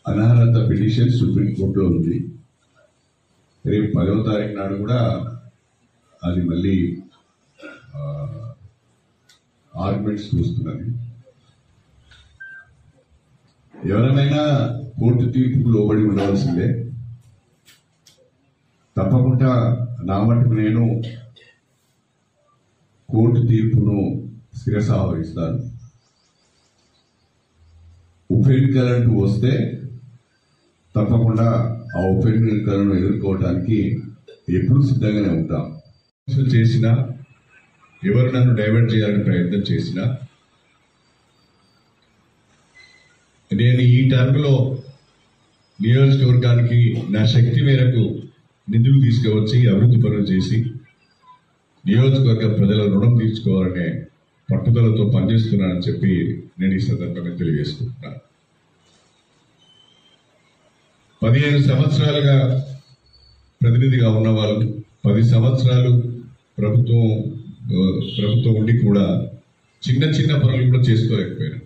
అనర్హత పిటిషన్ సుప్రీంకోర్టులో ఉంది. రేపు 10వ తారీఖు నాడు కూడా అది మళ్ళీ ఆర్గ్యుమెంట్స్ చూస్తున్నది. ఎవరైనా కోర్టు తీర్పుకు లోబడి ఉండవలసిందే. తప్పకుండా నా మటుకు నేను కోర్టు తీర్పును శిరసావహిస్తాను. ఉప ఎన్నికలంటూ వస్తే తప్పకుండా ఆ ఉప ఎన్నికలను ఎదుర్కోవడానికి ఎప్పుడు సిద్ధంగానే ఉంటాం. చేసినా ఎవరు నన్ను డైవర్ట్ చేయాలని ప్రయత్నం చేసినా నేను ఈ టర్మ్లో నియోజకవర్గానికి నా శక్తి మేరకు నిధులు తీసుకువచ్చి అభివృద్ధి పనులు చేసి నియోజకవర్గ ప్రజల రుణం తీర్చుకోవాలనే పట్టుదలతో పనిచేస్తున్నానని చెప్పి నేను ఈ సందర్భంగా తెలియజేసుకుంటున్నాను. 15 సంవత్సరాలుగా ప్రతినిధిగా ఉన్న వాళ్ళు 10 సంవత్సరాలు ప్రభుత్వం ఉండి కూడా చిన్న చిన్న పనులు కూడా చేసుకోలేకపోయారు.